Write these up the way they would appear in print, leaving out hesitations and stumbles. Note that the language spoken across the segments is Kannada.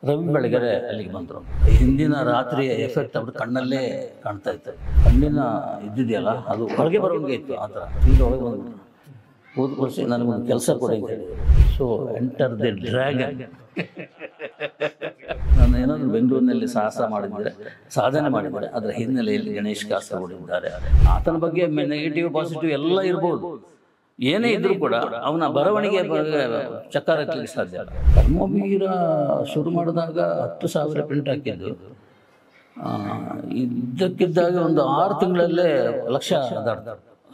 ರವಿ ಬೆಳಗೆರೆ ಅಲ್ಲಿಗೆ ಬಂದರು. ಹಿಂದಿನ ರಾತ್ರಿಯ ಎಫೆಕ್ಟ್ ಅವ್ರ ಕಣ್ಣಲ್ಲೇ ಕಾಣ್ತಾ ಇತ್ತು. ಕಣ್ಣಿನ ಇದ್ದಿದೆಯಲ್ಲ ಅದು ಹೊರಗೆ ಬರೋಂಗೆ ಇತ್ತು. ಆ ಥರ ಈಗ ಒಳಗೆ ಬಂದ್ಬಿಟ್ಟು ಕೂತ್ಕೊಳಿಸಿ ನನಗೊಂದು ಕೆಲಸ ಕೊಡಿ ಅಂತ ಹೇಳಿದ್ರು. So enter the dragon. ನಾನು ಏನಾದರೂ ಬೆಂಗಳೂರಿನಲ್ಲಿ ಸಾಧನೆ ಮಾಡಿದರೆ ಅದರ ಹಿನ್ನೆಲೆಯಲ್ಲಿ ಗಣೇಶ್ ಕಾಸರಗೋಡು ಇದ್ದಾರೆ. ಆತನ ಬಗ್ಗೆ ನೆಗೆಟಿವ್ ಪಾಸಿಟಿವ್ ಎಲ್ಲ ಇರ್ಬೋದು, ಏನೇ ಇದ್ರೂ ಕೂಡ ಅವನ ಬರವಣಿಗೆ ಚಕ್ಕಾರ ಎತ್ತಲಿಕ್ಕೆ ಸಾಧ್ಯ ಇಲ್ಲ. ಕರ್ಮವೀರ ಶುರು ಮಾಡಿದಾಗ 10,000 ಪ್ರಿಂಟ್ ಹಾಕಿದ್ದು, ಇದ್ದಕ್ಕಿದ್ದಾಗ ಒಂದು 6 ತಿಂಗಳಲ್ಲೇ ಲಕ್ಷ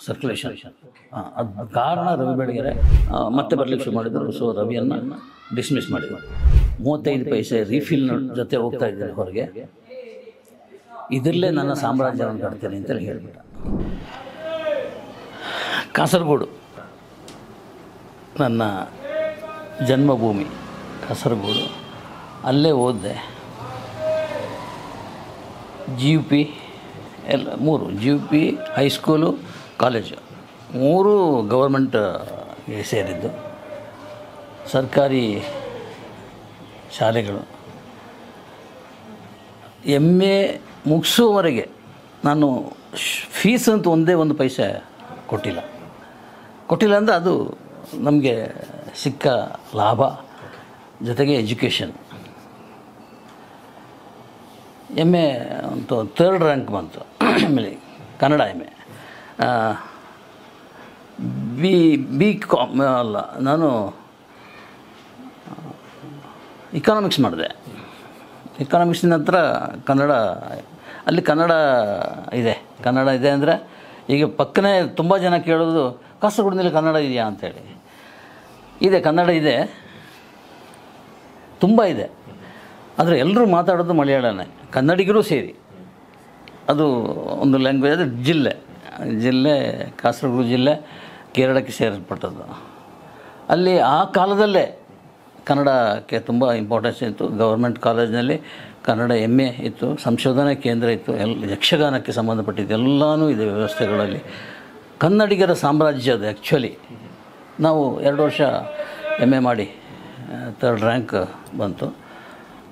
ಸರ್ಕ್ಯುಲೇಷನ್. ಅದು ಕಾರಣ ರವಿ ಬೆಳಗೆರೆ ಮತ್ತೆ ಬರಲಿಕ್ಕೆ ಶುರು ಮಾಡಿದರು. ಸೊ ರವಿಯನ್ನು ಡಿಸ್ಮಿಸ್ ಮಾಡಿದರು. 35 ಪೈಸೆ ರೀಫಿಲ್ ಜೊತೆ ಹೋಗ್ತಾ ಇದ್ದಾರೆ ಹೊರಗೆ. ಇದರಲ್ಲೇ ನನ್ನ ಸಾಮ್ರಾಜ್ಯವನ್ನು ಕಟ್ತೇನೆ ಅಂತೇಳಿ ಹೇಳಿಬಿಟ್ಟ. ಕಾಸರಗೋಡು ನನ್ನ ಜನ್ಮಭೂಮಿ. ಕಾಸರಗೋಡು ಅಲ್ಲೇ ಓದಿದೆ. GUP ಎಲ್ಲ 3 GUP, ಹೈಸ್ಕೂಲು, ಕಾಲೇಜು 3 ಗೌರ್ಮೆಂಟ್ಗೆ ಸೇರಿದ್ದು. ಸರ್ಕಾರಿ ಶಾಲೆಗಳು. MA ಮುಗಿಸೋವರೆಗೆ ನಾನು ಫೀಸ್ ಅಂತ ಒಂದೇ ಒಂದು ಪೈಸೆ ಕೊಟ್ಟಿಲ್ಲ ಅಂದರೆ ಅದು ನಮಗೆ ಸಿಕ್ಕ ಲಾಭ, ಜೊತೆಗೆ ಎಜುಕೇಷನ್. MA ಅಂತೂ 3rd ರ್ಯಾಂಕ್ ಬಂತು. ಆಮೇಲೆ ಕನ್ನಡ MA. B.Com ಅಲ್ಲ, ನಾನು ಇಕಾನಮಿಕ್ಸ್ ಮಾಡಿದೆ. ಇಕಾನಮಿಕ್ಸಿನ ಹತ್ರ ಕನ್ನಡ, ಅಲ್ಲಿ ಕನ್ನಡ ಇದೆ ಅಂದರೆ ಈಗ ಪಕ್ಕನೇ ತುಂಬ ಜನ ಕೇಳೋದು ಕಾಸರಗೋಡಿನಲ್ಲಿ ಕನ್ನಡ ಇದೆಯಾ ಅಂಥೇಳಿ. ಕನ್ನಡ ಇದೆ, ತುಂಬ ಇದೆ. ಆದರೆ ಎಲ್ಲರೂ ಮಾತಾಡೋದು ಮಲಯಾಳನೇ, ಕನ್ನಡಿಗರೂ ಸೇರಿ. ಅದು ಒಂದು ಲ್ಯಾಂಗ್ವೇಜ್. ಅದು ಜಿಲ್ಲೆ ಕಾಸರಗೋಡು ಜಿಲ್ಲೆ ಕೇರಳಕ್ಕೆ ಸೇರಿಸ್ಪಟ್ಟದ್ದು. ಅಲ್ಲಿ ಆ ಕಾಲದಲ್ಲೇ ಕನ್ನಡಕ್ಕೆ ತುಂಬ ಇಂಪಾರ್ಟೆನ್ಸ್ ಇತ್ತು. ಗೌರ್ಮೆಂಟ್ ಕಾಲೇಜಿನಲ್ಲಿ ಕನ್ನಡ MA ಇತ್ತು, ಸಂಶೋಧನಾ ಕೇಂದ್ರ ಇತ್ತು, ಯಕ್ಷಗಾನಕ್ಕೆ ಸಂಬಂಧಪಟ್ಟಿದ್ದು ಎಲ್ಲನೂ ಇದೆ ವ್ಯವಸ್ಥೆಗಳಲ್ಲಿ. ಕನ್ನಡಿಗರ ಸಾಮ್ರಾಜ್ಯ ಅದು. ಆ್ಯಕ್ಚುಲಿ ನಾವು 2 ವರ್ಷ MA ಮಾಡಿ 3rd ರ್ಯಾಂಕ್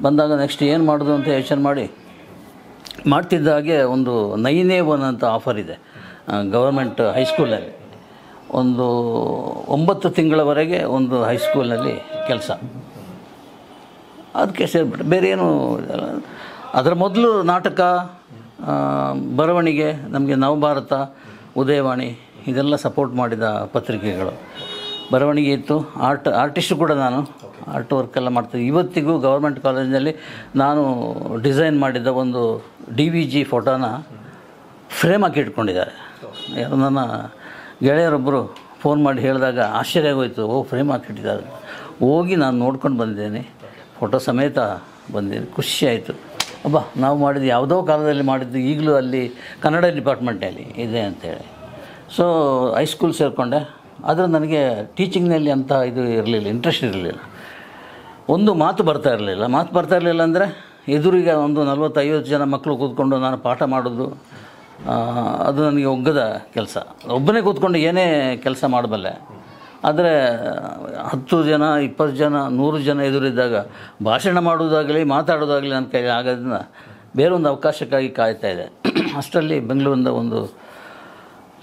ಬಂದಾಗ ನೆಕ್ಸ್ಟ್ ಏನು ಮಾಡೋದು ಅಂತ ಯೋಚನೆ ಮಾಡ್ತಿದ್ದ ಹಾಗೆ ಒಂದು 9A1 ಅಂತ ಆಫರ್ ಇದೆ ಗೌರ್ಮೆಂಟ್ ಹೈಸ್ಕೂಲಲ್ಲಿ. ಒಂದು 9 ತಿಂಗಳವರೆಗೆ ಒಂದು ಹೈಸ್ಕೂಲ್ನಲ್ಲಿ ಕೆಲಸ. ಅದಕ್ಕೆ ಸೇರಿಬಿಟ್ಟು ಬೇರೆ ಏನು. ಅದರ ಮೊದಲು ನಾಟಕ, ಬರವಣಿಗೆ, ನಮಗೆ ನವಭಾರತ, ಉದಯವಾಣಿ ಇದೆಲ್ಲ ಸಪೋರ್ಟ್ ಮಾಡಿದ ಪತ್ರಿಕೆಗಳು. ಬರವಣಿಗೆ ಇತ್ತು. ಆರ್ಟಿಸ್ಟು ಕೂಡ ನಾನು ಆರ್ಟ್ ವರ್ಕೆಲ್ಲ ಮಾಡ್ತಿದ್ದೆ. ಇವತ್ತಿಗೂ ಗೌರ್ಮೆಂಟ್ ಕಾಲೇಜಿನಲ್ಲಿ ನಾನು ಡಿಸೈನ್ ಮಾಡಿದ್ದ ಒಂದು DVG ಫೋಟೋನ ಫ್ರೇಮ್ ಹಾಕಿ ಇಟ್ಕೊಂಡಿದ್ದಾರೆ. ಯಾರು ನನ್ನ ಗೆಳೆಯರೊಬ್ಬರು ಫೋನ್ ಮಾಡಿ ಹೇಳಿದಾಗ ಆಶ್ಚರ್ಯ ಆಗೋಯ್ತು. ಫ್ರೇಮ್ ಹಾಕಿಟ್ಟಿದ್ದಾರೆ. ಹೋಗಿ ನಾನು ನೋಡ್ಕೊಂಡು ಬಂದಿದ್ದೇನೆ, ಫೋಟೋ ಸಮೇತ ಬಂದಿದ್ದೀನಿ. ಖುಷಿಯಾಯಿತು. ನಾವು ಮಾಡಿದ್ದು ಯಾವುದೋ ಕಾಲದಲ್ಲಿ ಮಾಡಿದ್ದು ಈಗಲೂ ಅಲ್ಲಿ ಕನ್ನಡ ಡಿಪಾರ್ಟ್ಮೆಂಟಲ್ಲಿ ಇದೆ ಅಂಥೇಳಿ. ಸೊ ಹೈಸ್ಕೂಲ್ ಸೇರಿಕೊಂಡೆ. ಆದರೆ ನನಗೆ ಟೀಚಿಂಗ್ನಲ್ಲಿ ಅಂಥ ಇದು ಇರಲಿಲ್ಲ, ಇಂಟ್ರೆಸ್ಟ್ ಇರಲಿಲ್ಲ. ಒಂದು ಮಾತು ಬರ್ತಾ ಇರಲಿಲ್ಲ ಅಂದರೆ ಎದುರಿಗೆ ಒಂದು 40-50 ಜನ ಮಕ್ಕಳು ಕೂತ್ಕೊಂಡು ನಾನು ಪಾಠ ಮಾಡೋದು, ಅದು ನನಗೆ ಒಗ್ಗದ ಕೆಲಸ. ಒಬ್ಬನೇ ಕೂತ್ಕೊಂಡು ಏನೇ ಕೆಲಸ ಮಾಡಬಲ್ಲೆ. ಆದರೆ 10 ಜನ, 20 ಜನ, 100 ಜನ ಎದುರಿದ್ದಾಗ ಭಾಷಣ ಮಾಡೋದಾಗಲಿ ಮಾತಾಡೋದಾಗಲಿ ನನ್ನ ಕೈ ಆಗೋದನ್ನ ಬೇರೊಂದು ಅವಕಾಶಕ್ಕಾಗಿ ಕಾಯ್ತಾ ಇದೆ. ಅಷ್ಟರಲ್ಲಿ ಬೆಂಗಳೂರಿಂದ ಒಂದು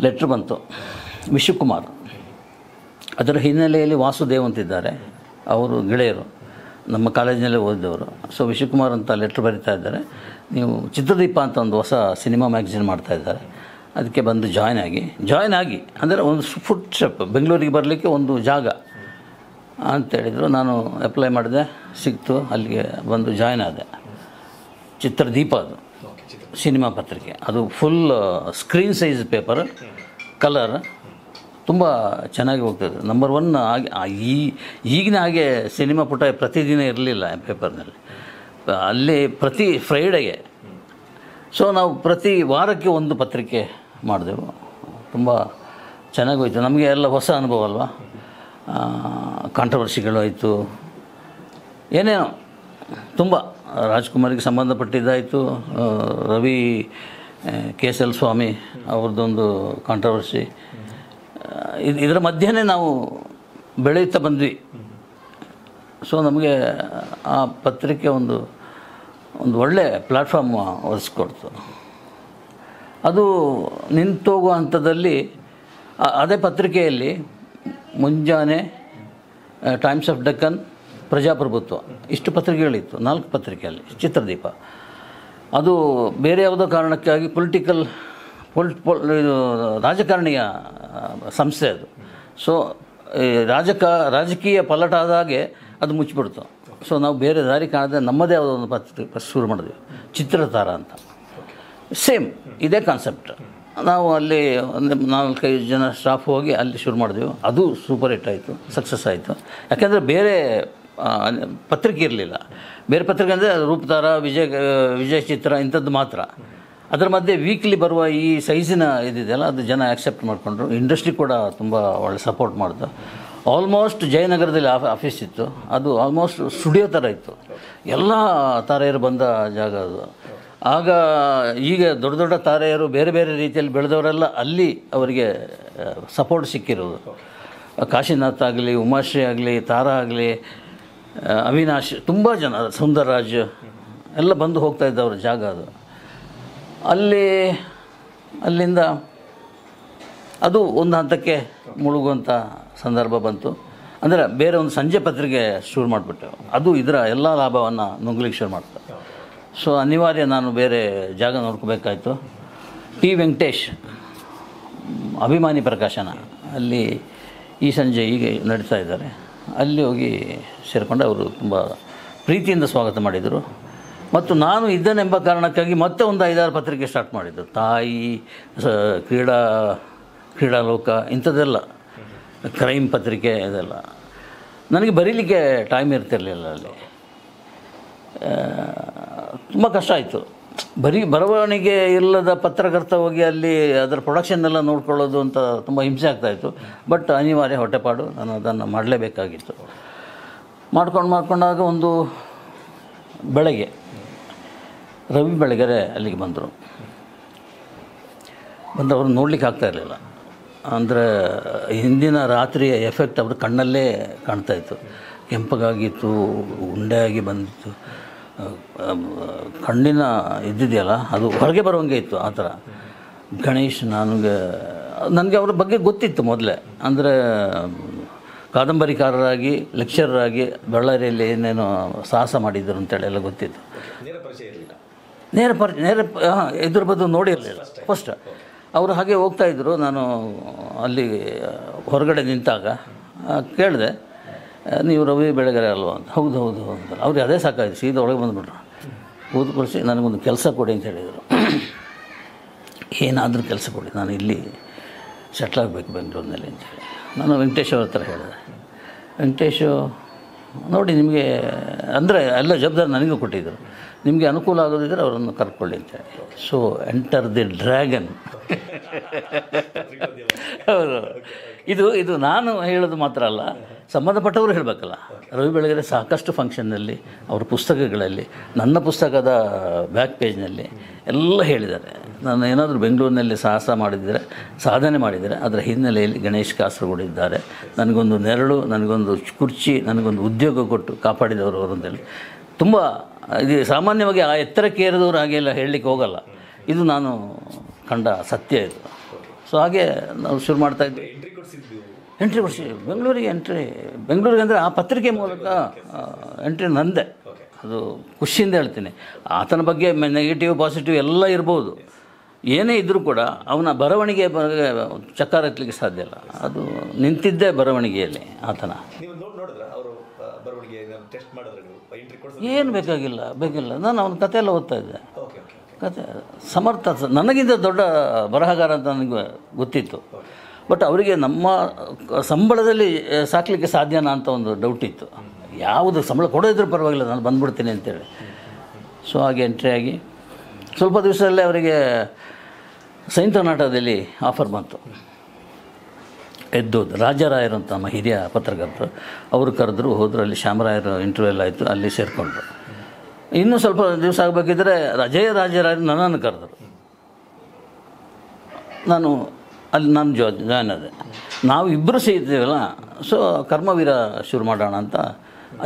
ಲೆಟ್ರ್ ಬಂತು. ವಿಶ್ವಕುಮಾರ್, ಅದರ ಹಿನ್ನೆಲೆಯಲ್ಲಿ ವಾಸುದೇವ್ ಅಂತಿದ್ದಾರೆ, ಅವರು ಗೆಳೆಯರು, ನಮ್ಮ ಕಾಲೇಜಿನಲ್ಲೇ ಓದಿದವರು. ಸೊ ವಿಶ್ವಕುಮಾರ್ ಅಂತ ಲೆಟ್ರ್ ಬರೀತಾ ಇದ್ದಾರೆ, ನೀವು ಚಿತ್ರದೀಪ ಅಂತ ಒಂದು ಹೊಸ ಸಿನಿಮಾ ಮ್ಯಾಗಝಿನ್ ಮಾಡ್ತಾಯಿದ್ದಾರೆ, ಅದಕ್ಕೆ ಬಂದು ಜಾಯ್ನ್ ಆಗಿ ಅಂದರೆ ಒಂದು ಫುಡ್ ಸ್ಟೆಪ್ ಬೆಂಗಳೂರಿಗೆ ಬರಲಿಕ್ಕೆ ಒಂದು ಜಾಗ ಅಂತೇಳಿದರು. ನಾನು ಅಪ್ಲೈ ಮಾಡಿದೆ, ಸಿಕ್ತು. ಅಲ್ಲಿಗೆ ಬಂದು ಜಾಯ್ನ್ ಆದೆ. ಚಿತ್ರದೀಪ ಅದು ಸಿನಿಮಾ ಪತ್ರಿಕೆ. ಅದು full screen size paper, colour, ತುಂಬ ಚೆನ್ನಾಗಿ ಹೋಗ್ತದೆ. ನಂಬರ್ 1 ಈಗಿನ ಹಾಗೆ ಸಿನಿಮಾ ಪುಟ ಪ್ರತಿದಿನ ಇರಲಿಲ್ಲ ಪೇಪರ್ನಲ್ಲಿ. ಅಲ್ಲಿ ಪ್ರತಿ ಫ್ರೈಡೆಗೆ. ಸೊ ನಾವು ಪ್ರತಿ ವಾರಕ್ಕೆ ಒಂದು ಪತ್ರಿಕೆ ಮಾಡಿದೆವು. ತುಂಬ ಚೆನ್ನಾಗಿ ಹೋಯಿತು. ನಮಗೆ ಎಲ್ಲ ಹೊಸ ಅನುಭವ ಅಲ್ವಾ. ಕಾಂಟ್ರವರ್ಸಿಗಳು ಆಯಿತು, ಏನೇನೋ ತುಂಬ ರಾಜ್ಕುಮಾರಿಗೆ ಸಂಬಂಧಪಟ್ಟಿದ್ದಾಯಿತು. ರವಿ KSL ಸ್ವಾಮಿ ಅವ್ರದ್ದೊಂದು ಕಾಂಟ್ರವರ್ಸಿ. ಇದರ ಮಧ್ಯೆ ನಾವು ಬೆಳೆಯುತ್ತಾ ಬಂದ್ವಿ. ಸೊ ನಮಗೆ ಆ ಪತ್ರಿಕೆ ಒಂದು ಒಳ್ಳೆಯ ಪ್ಲ್ಯಾಟ್ಫಾರ್ಮ್ ಒದಗಿಸ್ಕೊಡ್ತು. ಅದು ನಿಂತೋಗುವ ಹಂತದಲ್ಲಿ ಅದೇ ಪತ್ರಿಕೆಯಲ್ಲಿ ಮುಂಜಾನೆ, ಟೈಮ್ಸ್ ಆಫ್ ಡೆಕ್ಕನ್, ಪ್ರಜಾಪ್ರಭುತ್ವ ಇಷ್ಟು ಪತ್ರಿಕೆಗಳಿತ್ತು, 4 ಪತ್ರಿಕೆಯಲ್ಲಿ. ಚಿತ್ರದೀಪ ಅದು ಬೇರೆ ಯಾವುದೋ ಕಾರಣಕ್ಕಾಗಿ ಇದು ರಾಜಕಾರಣಿಯ ಸಂಸ್ಥೆ ಅದು. ಸೊ ರಾಜಕೀಯ ಪಲಟಾದಾಗೆ ಅದು ಮುಚ್ಚಿಬಿಡ್ತು. ಸೊ ನಾವು ಬೇರೆ ದಾರಿ ಕಾಣದೆ ನಮ್ಮದೇ ಯಾವುದೋ ಒಂದು ಪತ್ರಿಕೆ ಶುರು ಮಾಡಿದ್ವಿ, ಚಿತ್ರತಾರ ಅಂತ. ಸೇಮ್ ಇದೇ ಕಾನ್ಸೆಪ್ಟ್. ನಾವು ಅಲ್ಲಿ ಒಂದು 4-5 ಜನ ಸ್ಟಾಫ್ ಹೋಗಿ ಅಲ್ಲಿ ಶುರು ಮಾಡಿದ್ವಿ. ಅದು ಸೂಪರ್ ಹಿಟ್ ಆಯಿತು, ಸಕ್ಸಸ್ ಆಯಿತು. ಯಾಕೆಂದರೆ ಬೇರೆ ಪತ್ರಿಕೆ ಇರಲಿಲ್ಲ. ಬೇರೆ ಪತ್ರಿಕೆ ಅಂದರೆ ರೂಪತಾರ, ವಿಜಯ ಚಿತ್ರ ಇಂಥದ್ದು ಮಾತ್ರ. ಅದರ ಮಧ್ಯೆ ವೀಕ್ಲಿ ಬರುವ ಈ ಸೈಜಿನ ಇದಿದೆಯಲ್ಲ, ಅದು ಜನ ಆ್ಯಕ್ಸೆಪ್ಟ್ ಮಾಡಿಕೊಂಡ್ರು. ಇಂಡಸ್ಟ್ರಿ ಕೂಡ ತುಂಬ ಒಳ್ಳೆ ಸಪೋರ್ಟ್ ಮಾಡಿತು. ಆಲ್ಮೋಸ್ಟ್ ಜಯನಗರದಲ್ಲಿ ಆಫೀಸ್ ಇತ್ತು. ಅದು ಆಲ್ಮೋಸ್ಟ್ ಸ್ಟುಡಿಯೋ ಥರ ಇತ್ತು. ಎಲ್ಲ ತಾರೆಯರು ಬಂದ ಜಾಗ ಅದು. ಆಗ ಈಗ ದೊಡ್ಡ ದೊಡ್ಡ ತಾರೆಯರು ಬೇರೆ ಬೇರೆ ರೀತಿಯಲ್ಲಿ ಬೆಳೆದವರೆಲ್ಲ ಅಲ್ಲಿ ಅವರಿಗೆ ಸಪೋರ್ಟ್ ಸಿಕ್ಕಿರೋದು. ಕಾಶಿನಾಥ್ ಆಗಲಿ, ಉಮಾಶ್ರೀ ಆಗಲಿ, ತಾರಾ ಆಗಲಿ, ಅವಿನಾಶ್, ತುಂಬ ಜನ, ಸುಂದರ್ರಾಜ್ ಎಲ್ಲ ಬಂದು ಹೋಗ್ತಾ ಇದ್ದವ್ರ ಜಾಗ ಅದು. ಅಲ್ಲಿಂದ ಅದು ಒಂದು ಹಂತಕ್ಕೆ ಮುಳುಗುವಂಥ ಸಂದರ್ಭ ಬಂತು. ಅಂದರೆ ಬೇರೆ ಒಂದು ಸಂಜೆ ಪತ್ರಿಕೆ ಶುರು ಮಾಡಿಬಿಟ್ಟೆವು. ಅದು ಇದರ ಎಲ್ಲ ಲಾಭವನ್ನು ನುಂಗ್ಲಿಕ್ಕೆ ಶುರು ಮಾಡ್ತಾರೆ. ಸೊ ಅನಿವಾರ್ಯ ನಾನು ಬೇರೆ ಜಾಗ ನೋಡ್ಕೋಬೇಕಾಯ್ತು. ಟಿ ವೆಂಕಟೇಶ್ ಅಭಿಮಾನಿ ಪ್ರಕಾಶನ ಅಲ್ಲಿ ಈ ಸಂಜೆ ಈಗ ನಡೀತಾ ಇದ್ದಾರೆ. ಅಲ್ಲಿ ಹೋಗಿ ಸೇರಿಕೊಂಡು ಅವರು ತುಂಬ ಪ್ರೀತಿಯಿಂದ ಸ್ವಾಗತ ಮಾಡಿದರು. ಮತ್ತು ನಾನು ಇದ್ದೇನೆಂಬ ಕಾರಣಕ್ಕಾಗಿ ಮತ್ತೆ ಒಂದು 5-6 ಪತ್ರಿಕೆ ಸ್ಟಾರ್ಟ್ ಮಾಡಿದ್ದು. ತಾಯಿ, ಕ್ರೀಡಾಲೋಕ, ಇಂಥದ್ದೆಲ್ಲ, ಕ್ರೈಮ್ ಪತ್ರಿಕೆ ಇದೆಲ್ಲ. ನನಗೆ ಬರೀಲಿಕ್ಕೆ ಟೈಮ್ ಇರ್ತಿರಲಿಲ್ಲ. ಅಲ್ಲಿ ತುಂಬ ಕಷ್ಟ ಆಯಿತು. ಬರವಣಿಗೆ ಇಲ್ಲದ ಪತ್ರಕರ್ತ ಹೋಗಿ ಅಲ್ಲಿ ಅದರ ಪ್ರೊಡಕ್ಷನ್ ಎಲ್ಲ ನೋಡ್ಕೊಳ್ಳೋದು ಅಂತ ತುಂಬ ಹಿಂಸೆ ಆಗ್ತಾಯಿತ್ತು. ಬಟ್ ಅನಿವಾರ್ಯ, ಹೊಟ್ಟೆಪಾಡು, ನಾನು ಅದನ್ನು ಮಾಡಲೇಬೇಕಾಗಿತ್ತು. ಮಾಡ್ಕೊಂಡಾಗ ಒಂದು ಬೆಳಗ್ಗೆ ರವಿ ಬೆಳಗೆರೆ ಅಲ್ಲಿಗೆ ಬಂದರು. ಅವ್ರು ನೋಡ್ಲಿಕ್ಕೆ ಆಗ್ತಾಯಿರಲಿಲ್ಲ. ಅಂದರೆ ಹಿಂದಿನ ರಾತ್ರಿಯ ಎಫೆಕ್ಟ್ ಅವ್ರ ಕಣ್ಣಲ್ಲೇ ಕಾಣ್ತಾಯಿತ್ತು. ಕೆಂಪಗಾಗಿತ್ತು, ಉಂಡೆಯಾಗಿ ಬಂದಿತ್ತು, ಕಣ್ಣಿನ ಇದ್ದಿದೆಯಲ್ಲ ಅದು ಹೊರಗೆ ಬರೋಂಗೆ ಇತ್ತು. ಆ ಥರ ಗಣೇಶ್ ನನಗೆ ಅವರ ಬಗ್ಗೆ ಗೊತ್ತಿತ್ತು ಮೊದಲೇ. ಅಂದರೆ ಕಾದಂಬರಿಕಾರರಾಗಿ, ಲೆಕ್ಚರರಾಗಿ ಬಳ್ಳಾರಿಯಲ್ಲಿ ಏನೇನೋ ಸಾಹಸ ಮಾಡಿದ್ದರು ಅಂತೇಳಿ ಎಲ್ಲ ಗೊತ್ತಿತ್ತು. ನೇರ ಇದ್ರ ಬದ್ದು ನೋಡಿರಲಿಲ್ಲ ಫಸ್ಟ್. ಅವರು ಹಾಗೆ ಹೋಗ್ತಾಯಿದ್ರು. ನಾನು ಅಲ್ಲಿ ಹೊರಗಡೆ ನಿಂತಾಗ ಕೇಳಿದೆ, ನೀವು ರವಿ ಬೆಳಗೆರೆ ಅಲ್ವಾ ಅಂತ. ಹೌದು ಅಂತ. ಅವ್ರಿಗೆ ಅದೇ ಸಾಕಾಯ್ತು. ಸೀದಾ ಒಳಗೆ ಬಂದುಬಿಟ್ರು. ಕೂತ್ಕೊಳಿಸಿ ನನಗೊಂದು ಕೆಲಸ ಕೊಡಿ ಅಂತ ಹೇಳಿದರು. ಏನಾದರೂ ಕೆಲಸ ಕೊಡಿ, ನಾನು ಇಲ್ಲಿ ಸೆಟ್ಲಾಗಬೇಕು ಬೆಂಗಳೂರಿನಲ್ಲಿ ಅಂತೇಳಿ. ನಾನು ವೆಂಕಟೇಶ್ ಅವ್ರ ಹತ್ರ ಹೇಳಿದೆ. ವೆಂಕಟೇಶು ನೋಡಿ, ನಿಮಗೆ ಅಂದರೆ ಎಲ್ಲ ಜವಾಬ್ದಾರಿ ನನಗೂ ಕೊಟ್ಟಿದ್ದರು. ನಿಮಗೆ ಅನುಕೂಲ ಆಗೋದಿದ್ದರೆ ಅವರನ್ನು ಕರ್ಕೊಳ್ಳಿ ಅಂತೇಳಿ. So enter the dragon. ಹೌದು. ಇದು ನಾನು ಹೇಳೋದು ಮಾತ್ರ ಅಲ್ಲ, ಸಂಬಂಧಪಟ್ಟವರು ಹೇಳಬೇಕಲ್ಲ. ರವಿ ಬೆಳಗೆರೆ ಸಾಕಷ್ಟು ಫಂಕ್ಷನ್ನಲ್ಲಿ, ಅವ್ರ ಪುಸ್ತಕಗಳಲ್ಲಿ, ನನ್ನ ಪುಸ್ತಕದ ಬ್ಯಾಕ್ ಪೇಜ್ನಲ್ಲಿ ಎಲ್ಲ ಹೇಳಿದ್ದಾರೆ. ನಾನು ಏನಾದರೂ ಬೆಂಗಳೂರಿನಲ್ಲಿ ಸಾಧನೆ ಮಾಡಿದರೆ ಅದರ ಹಿನ್ನೆಲೆಯಲ್ಲಿ ಗಣೇಶ್ ಕಾಸರಗೋಡು ಇದ್ದಾರೆ. ನನಗೊಂದು ನೆರಳು, ನನಗೊಂದು ಕುರ್ಚಿ, ನನಗೊಂದು ಉದ್ಯೋಗ ಕೊಟ್ಟು ಕಾಪಾಡಿದವರು ಅವರು ಅಂತೇಳಿ. ತುಂಬ ಇದು ಸಾಮಾನ್ಯವಾಗಿ ಆ ಎತ್ತರಕ್ಕೆ ಏರಿದವರು ಹಾಗೆಲ್ಲ ಹೇಳಲಿಕ್ಕೆ ಹೋಗಲ್ಲ. ಇದು ನಾನು ಕಂಡ ಸತ್ಯ ಇದು. ಸೊ ಹಾಗೆ ನಾವು ಶುರು ಮಾಡ್ತಾಯಿದ್ವಿ. ಎಂಟ್ರಿ ಕೊಡಿಸಿ ಬೆಂಗಳೂರಿಗೆ ಅಂದರೆ ಆ ಪತ್ರಿಕೆ ಮೂಲಕ ಎಂಟ್ರಿ ನಂದೆ. ಅದು ಖುಷಿಯಿಂದ ಹೇಳ್ತೀನಿ. ಆತನ ಬಗ್ಗೆ ನೆಗೆಟಿವ್ ಪಾಸಿಟಿವ್ ಎಲ್ಲ ಇರ್ಬೋದು, ಏನೇ ಇದ್ದರೂ ಕೂಡ ಅವನ ಬರವಣಿಗೆ ಚಕ್ಕಾರ ಎತ್ತಲಿಕ್ಕೆ ಸಾಧ್ಯ ಇಲ್ಲ. ಅದು ನಿಂತಿದ್ದೇ ಬರವಣಿಗೆಯಲ್ಲಿ ಆತನ. ಏನು ಬೇಕಾಗಿಲ್ಲ. ನಾನು ಅವನ ಕತೆ ಎಲ್ಲ ಓದ್ತಾ ಇದ್ದೆ. ಕತೆ ಸಮರ್ಥ, ನನಗಿಂತ ದೊಡ್ಡ ಬರಹಗಾರ ಅಂತ ನನಗೆ ಗೊತ್ತಿತ್ತು. ಬಟ್ ಅವರಿಗೆ ನಮ್ಮ ಸಂಬಳದಲ್ಲಿ ಸಾಕಲಿಕ್ಕೆ ಸಾಧ್ಯನಾ ಅಂತ ಒಂದು ಡೌಟ್ ಇತ್ತು. ಯಾವುದು ಸಂಬಳ ಕೊಡೋದಿದ್ರೂ ಪರವಾಗಿಲ್ಲ, ನಾನು ಬಂದುಬಿಡ್ತೀನಿ ಅಂತೇಳಿ. ಸೊ ಹಾಗೆ ಎಂಟ್ರಿ ಆಗಿ ಸ್ವಲ್ಪ ದಿವಸದಲ್ಲೇ ಅವರಿಗೆ ಸೈಂತ ನಾಟಕದಲ್ಲಿ ಆಫರ್ ಬಂತು. ರಾಜರಾಯರು ಅಂತ ನಮ್ಮ ಹಿರಿಯ ಪತ್ರಕರ್ತರು, ಅವರು ಕರೆದ್ರು, ಹೋದರು. ಅಲ್ಲಿ ಶ್ಯಾಮರಾಯರು ಇಂಟರ್ವ್ಯೂ ಎಲ್ಲ ಆಯಿತು, ಅಲ್ಲಿ ಸೇರಿಕೊಂಡ್ರು. ಇನ್ನೂ ಸ್ವಲ್ಪ ದಿವಸ ಆಗಬೇಕಿದ್ರೆ ರಾಜರಾಯರು ನನ್ನನ್ನು ಕರೆದರು. ನಾನು ಜಾಯ್ನ್ ಆದೆ. ನಾವು ಇಬ್ಬರು ಸೇರಿದ್ದೀವಲ್ಲ, ಸೊ ಕರ್ಮವೀರ ಶುರು ಮಾಡೋಣ ಅಂತ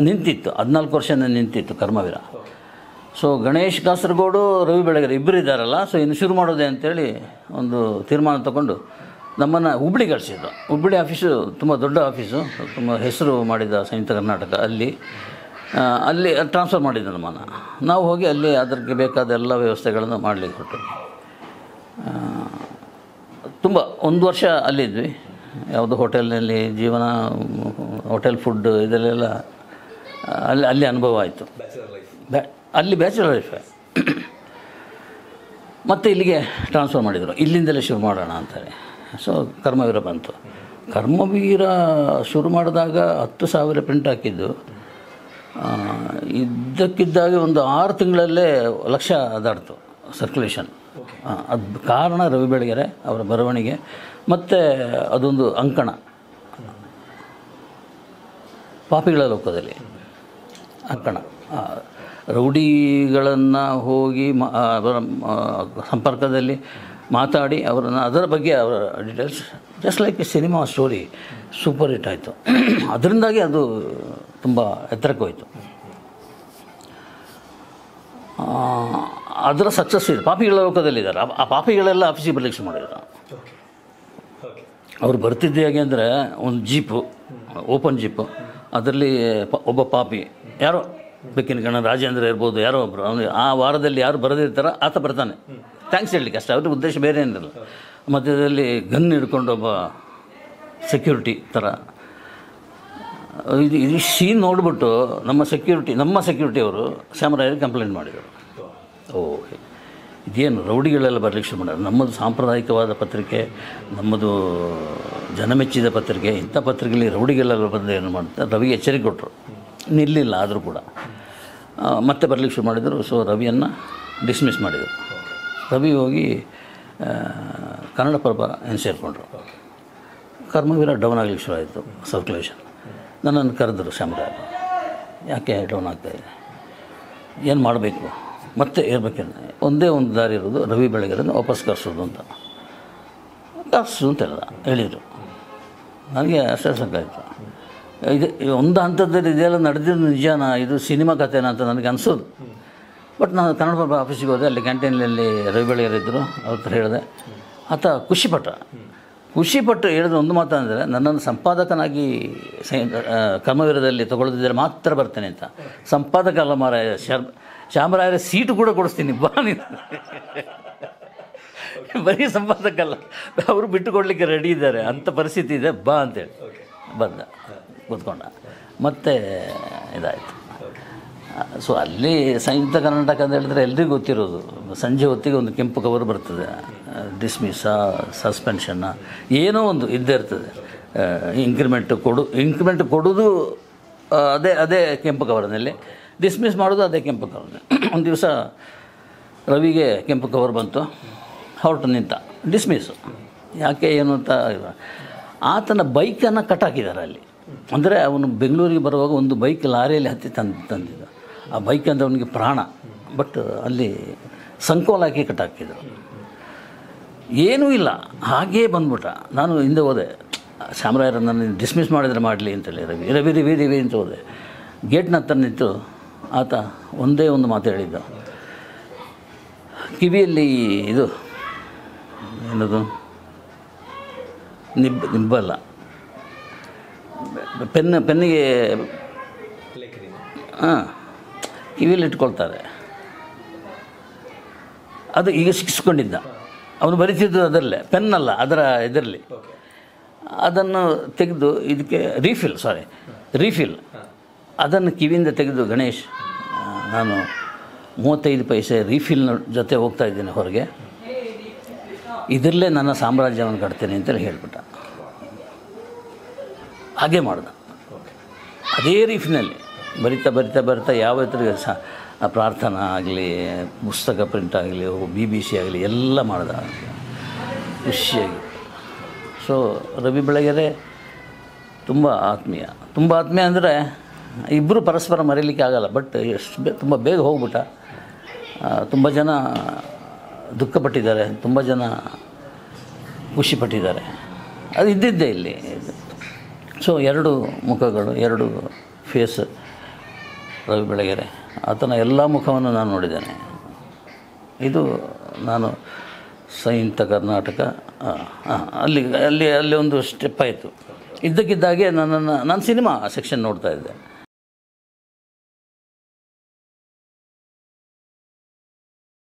ನಿಂತಿತ್ತು, 14 ವರ್ಷ ನಿಂತಿತ್ತು ಕರ್ಮವೀರ. ಸೊ ಗಣೇಶ್ ಕಾಸರಗೋಡು, ರವಿ ಬೆಳಗೆರೆ ಇಬ್ಬರು ಇದ್ದಾರಲ್ಲ, ಸೊ ಇನ್ನು ಶುರು ಮಾಡೋದೆ ಅಂತೇಳಿ ಒಂದು ತೀರ್ಮಾನ ತಗೊಂಡು ನಮ್ಮನ್ನು ಹುಬ್ಳಿಗೆ ಕಳಿಸಿದ್ರು. ಹುಬ್ಳಿ ಆಫೀಸು ತುಂಬ ದೊಡ್ಡ ಆಫೀಸು, ತುಂಬ ಹೆಸರು ಮಾಡಿದ ಸಂಯುಕ್ತ ಕರ್ನಾಟಕ. ಅಲ್ಲಿ ಟ್ರಾನ್ಸ್ಫರ್ ಮಾಡಿದ್ದು ನಮ್ಮನ್ನು. ನಾವು ಹೋಗಿ ಅಲ್ಲಿ ಅದಕ್ಕೆ ಬೇಕಾದ ಎಲ್ಲ ವ್ಯವಸ್ಥೆಗಳನ್ನು ಮಾಡಲಿಕ್ಕೆ ಕೊಟ್ಟು ತುಂಬ 1 ವರ್ಷ ಅಲ್ಲಿದ್ವಿ. ಯಾವುದು ಹೋಟೆಲ್ನಲ್ಲಿ ಜೀವನ, ಹೋಟೆಲ್ ಫುಡ್ ಇದೆಲ್ಲ ಅಲ್ಲಿ ಅನುಭವ ಆಯಿತು. ಅಲ್ಲಿ ಬ್ಯಾಚುಲರ್ ಲೈಫ್. ಮತ್ತು ಇಲ್ಲಿಗೆ ಟ್ರಾನ್ಸ್ಫರ್ ಮಾಡಿದರು, ಇಲ್ಲಿಂದಲೇ ಶುರು ಮಾಡೋಣ ಅಂತಾರೆ. ಸೊ ಕರ್ಮವೀರ ಬಂತು. ಕರ್ಮವೀರ ಶುರು ಮಾಡಿದಾಗ 10,000 ಪ್ರಿಂಟ್ ಹಾಕಿದ್ದು, ಇದ್ದಕ್ಕಿದ್ದಾಗೆ ಒಂದು 6 ತಿಂಗಳಲ್ಲೇ 1,00,000 ದಾಟ್ತು ಸರ್ಕ್ಯುಲೇಷನ್. ಅದು ಕಾರಣ ರವಿ ಬೆಳಗೆರೆ ಅವರ ಬರವಣಿಗೆ ಮತ್ತು ಅದೊಂದು ಅಂಕಣ, ಪಾಪಿಗಳ ಲೋಕದಲ್ಲಿ ಅಂಕಣ. ರೌಡಿಗಳನ್ನು ಹೋಗಿ ಸಂಪರ್ಕದಲ್ಲಿ ಮಾತಾಡಿ ಅವರನ್ನು ಅದರ ಬಗ್ಗೆ ಅವರ details, just like A cinema story, super hit ಆಯಿತು. ಅದರಿಂದಾಗಿ ಅದು ತುಂಬ ಎತ್ತರಕ್ಕೆ ಹೋಯಿತು. ಅದರ ಸಕ್ಸಸ್ ಇದೆ. ಪಾಪಿಗಳ ಲೋಕದಲ್ಲಿದ್ದಾರೆ. ಆ ಪಾಪಿಗಳೆಲ್ಲ ಆಫೀಸಿಗೆ ಬರಲಿಕ್ಕೆ ಮಾಡಿದ್ರು. ಅವ್ರು ಬರ್ತಿದ್ದೆ ಹೇಗೆ ಅಂದರೆ, ಒಂದು ಜೀಪು, ಓಪನ್ ಜೀಪು, ಅದರಲ್ಲಿ ಒಬ್ಬ ಪಾಪಿ, ಯಾರೋ ಬೆಕ್ಕಿನ ಕಣ ರಾಜೇಂದ್ರ ಇರ್ಬೋದು, ಯಾರೋ ಒಬ್ಬರು, ಅವನು ಆ ವಾರದಲ್ಲಿ ಯಾರು ಬರೆದಿರ್ತಾರೋ ಆತ ಬರ್ತಾನೆ ಥ್ಯಾಂಕ್ಸ್ ಹೇಳಲಿಕ್ಕೆ ಅಷ್ಟೇ. ಅವ್ರ ಉದ್ದೇಶ ಬೇರೆ ಏನಿರಲ್ಲ. ಮಧ್ಯದಲ್ಲಿ ಗನ್ ಹಿಡ್ಕೊಂಡು ಒಬ್ಬ ಸೆಕ್ಯೂರಿಟಿ ಥರ. ಇದು ಸೀನ್ ನೋಡಿಬಿಟ್ಟು ನಮ್ಮ ಸೆಕ್ಯೂರಿಟಿ ಅವರು ಶ್ಯಾಮರಾಯರಿಗೆ ಕಂಪ್ಲೇಂಟ್ ಮಾಡಿದರು. ಇದೇನು ರೌಡಿಗಳೆಲ್ಲ ಬರಲಿಕ್ಕೆ ಶುರು ಮಾಡೋದು, ನಮ್ಮದು ಸಾಂಪ್ರದಾಯಿಕವಾದ ಪತ್ರಿಕೆ, ನಮ್ಮದು ಜನಮೆಚ್ಚಿದ ಪತ್ರಿಕೆ, ಇಂಥ ಪತ್ರಿಕೆಯಲ್ಲಿ ರೌಡಿಗಳೆಲ್ಲ ಬಂದು ಏನು ಮಾಡ್ತಾರೆ. ರವಿಗೆ ಎಚ್ಚರಿಕೆ ಕೊಟ್ಟರು, ನಿಲ್ಲಿಲ್ಲ. ಆದರೂ ಕೂಡ ಮತ್ತೆ ಬರಲಿಕ್ಕೆ ಶುರು ಮಾಡಿದರು. ಸೊ ರವಿಯನ್ನು ಡಿಸ್ಮಿಸ್ ಮಾಡಿದರು. ರವಿ ಹೋಗಿ ಕನ್ನಡಪ್ರಭ ಸೇರಿಕೊಂಡ್ರು. ಕರ್ಮವೀರ ಡೌನ್ ಆಗಲಿಕ್ಕೆ ಶುರು ಆಯಿತು ಸರ್ಕ್ಯುಲೇಷನ್. ನನ್ನನ್ನು ಕರೆದರು ಶ್ಯಾಮರಾಯ, ಯಾಕೆ ಡೌನ್ ಆಗ್ತಾಯಿದೆ, ಏನು ಮಾಡಬೇಕು, ಮತ್ತೆ ಇರಬೇಕಂದ್ರೆ ಒಂದೇ ಒಂದು ದಾರಿ ಇರೋದು, ರವಿ ಬೆಳಗೆರೆನ ವಾಪಸ್ ಕರೆಸೋದು ಅಂತ ಹೇಳಿದರು. ನನಗೆ ಅಷ್ಟೇ ಸಾಕಾಯಿತು. ಇದು ಒಂದು ಹಂತದಲ್ಲಿ ಇದೆಲ್ಲ ನಡೆದಿದ್ದು ನಿಜಾನ, ಇದು ಸಿನಿಮಾ ಕಥೆನಾ ಅಂತ ನನಗೆ ಅನಿಸೋದು. ಬಟ್ ನಾನು ಕನ್ನಡಪ್ರಭ ಆಫೀಸಿಗೆ ಹೋದೆ. ಅಲ್ಲಿ ಕ್ಯಾಂಟೀನಲ್ಲಿ ರವಿ ಬೆಳಗೆರೆ ಇದ್ದರು. ಅವ್ರ ಹತ್ರ ಹೇಳಿದೆ. ಆತ ಖುಷಿಪಟ್ಟು ಹೇಳಿದ್ರೆ ಒಂದು ಮಾತು ಅಂದರೆ, ನನ್ನನ್ನು ಸಂಪಾದಕನಾಗಿ ಕರ್ಮವೀರದಲ್ಲಿ ತೊಗೊಳ್ದಿದ್ದರೆ ಮಾತ್ರ ಬರ್ತೇನೆ ಅಂತ. ಸಂಪಾದಕ ಅಲ್ಲ ಮಾರಾಯ, ಶ್ಯಾಮರಾಯರ ಸೀಟು ಕೂಡ ಕೊಡಿಸ್ತೀನಿ, ಬಾ ನೀನು. ಬರೀ ಸಂಪಾದಕ ಅಲ್ಲ, ಅವರು ಬಿಟ್ಟು ಕೊಡಲಿಕ್ಕೆ ರೆಡಿ ಇದ್ದಾರೆ, ಅಂಥ ಪರಿಸ್ಥಿತಿ ಇದೆ, ಬಾ ಅಂತೇಳಿ ಬಂದ, ಕೂತ್ಕೊಂಡ. ಮತ್ತೆ ಇದಾಯಿತು. ಸೊ ಅಲ್ಲಿ ಸಂಯುಕ್ತ ಕರ್ನಾಟಕ ಅಂತ ಹೇಳಿದ್ರೆ ಎಲ್ರಿಗೂ ಗೊತ್ತಿರೋದು, ಸಂಜೆ ಹೊತ್ತಿಗೆ ಒಂದು ಕೆಂಪು ಕವರ್ ಬರ್ತದೆ, ಡಿಸ್ಮಿಸ್ಸಾ, ಸಸ್ಪೆನ್ಷನ್ನ, ಏನೋ ಒಂದು ಇದ್ದೇ ಇರ್ತದೆ. ಇಂಕ್ರಿಮೆಂಟ್ ಕೊಡೋದು ಅದೇ ಕೆಂಪು ಕವರ್ನಲ್ಲಿ, ಡಿಸ್ಮಿಸ್ ಮಾಡೋದು ಅದೇ ಕೆಂಪು ಕವರ್ನಲ್ಲಿ. ಒಂದು ದಿವಸ ರವಿಗೆ ಕೆಂಪು ಕವರ್ ಬಂತು, ಹೊರಟು ನಿಂತ. ಡಿಸ್ಮಿಸ್ಸು ಯಾಕೆ ಏನು ಅಂತ, ಆತನ ಬೈಕನ್ನು ಕಟ್ಟಾಕಿದ್ದಾರೆ ಅಲ್ಲಿ. ಅಂದರೆ ಅವನು ಬೆಂಗಳೂರಿಗೆ ಬರುವಾಗ ಒಂದು ಬೈಕ್ ಲಾರಿಯಲ್ಲಿ ಹತ್ತಿ ತಂದಿದ್ದ. ಆ ಬೈಕ್ ಅಂದರೆ ಅವನಿಗೆ ಪ್ರಾಣ. ಬಟ್ ಅಲ್ಲಿ ಸಂಕೋಲ ಹಾಕಿ ಕಟ್ಟಾಕಿದ್ರು. ಏನೂ ಇಲ್ಲ, ಹಾಗೇ ಬಂದ್ಬಿಟ್ಟ. ನಾನು ಹಿಂದೆ ಹೋದೆ, ಶ್ಯಾಮರಾಯರನ್ನು ಡಿಸ್ಮಿಸ್ ಮಾಡಿದರೆ ಮಾಡಲಿ ಅಂತೇಳಿ ರವಿ ಅಂತ ಹೋದೆ. ಗೇಟ್ನ ಹತ್ರ ನಿಂತು ಆತ ಒಂದೇ ಒಂದು ಮಾತು ಹೇಳಿದ್ದ, ಕಿವಿಯಲ್ಲಿ ಇದು ಏನದು ನಿಬ್ಬಲ್ಲ, ಪೆನ್ನಿಗೆ ಕಿವಿಯಲ್ಲಿ ಇಟ್ಕೊಳ್ತಾರೆ, ಅದು ಈಗ ಸಿಕ್ಕಿಸ್ಕೊಂಡಿದ್ದ. ಅವನು ಬರೀತಿದ್ದು ಅದರಲ್ಲೇ, ಪೆನ್ನಲ್ಲ, ಅದರ ಇದರಲ್ಲಿ. ಅದನ್ನು ತೆಗೆದು ಇದಕ್ಕೆ ರೀಫಿಲ್ ಅದನ್ನು ಕಿವಿಯಿಂದ ತೆಗೆದು, ಗಣೇಶ್, ನಾನು 35 ಪೈಸೆ ರೀಫಿಲ್ನ ಜೊತೆ ಹೋಗ್ತಾ ಇದ್ದೀನಿ ಹೊರಗೆ, ಇದರಲ್ಲೇ ನನ್ನ ಸಾಮ್ರಾಜ್ಯವನ್ನು ಕಟ್ತೇನೆ ಅಂತೇಳಿ ಹೇಳಿಬಿಟ್ಟ. ಹಾಗೆ ಮಾಡ್ದ. ಅದೇ ರೀಫಿನಲ್ಲಿ ಬರಿತಾ ಯಾವ ಪ್ರಾರ್ಥನಾ ಆಗಲಿ, ಪುಸ್ತಕ ಪ್ರಿಂಟ್ ಆಗಲಿ, BBC ಆಗಲಿ ಎಲ್ಲ ಮಾಡ್ದ ಖುಷಿಯಾಗಿ. ಸೊ ರವಿ ಬೆಳಗೆರೆ ತುಂಬ ಆತ್ಮೀಯ ಅಂದರೆ ಇಬ್ಬರು ಪರಸ್ಪರ ಮರೀಲಿಕ್ಕೆ ಆಗಲ್ಲ. ಬಟ್ ತುಂಬ ಬೇಗ ಹೋಗ್ಬಿಟ್ಟ. ತುಂಬ ಜನ ದುಃಖಪಟ್ಟಿದ್ದಾರೆ, ತುಂಬ ಜನ ಖುಷಿಪಟ್ಟಿದ್ದಾರೆ. ಅದು ಇದ್ದಿದ್ದೇ ಇಲ್ಲಿ. ಸೊ 2 ಮುಖಗಳು, 2 ಫೇಸ್. ರವಿ ಬೆಳಗೆರೆ, ಆತನ ಎಲ್ಲ ಮುಖವನ್ನು ನಾನು ನೋಡಿದ್ದೇನೆ. ಇದು ನಾನು ಸಂಯುಕ್ತ ಕರ್ನಾಟಕ ಅಲ್ಲಿ ಒಂದು ಸ್ಟೆಪ್ ಆಯಿತು. ಇದ್ದಕ್ಕಿದ್ದಾಗೆ ನಾನು ಸಿನಿಮಾ ಸೆಕ್ಷನ್ ನೋಡ್ತಾ ಇದ್ದೆ.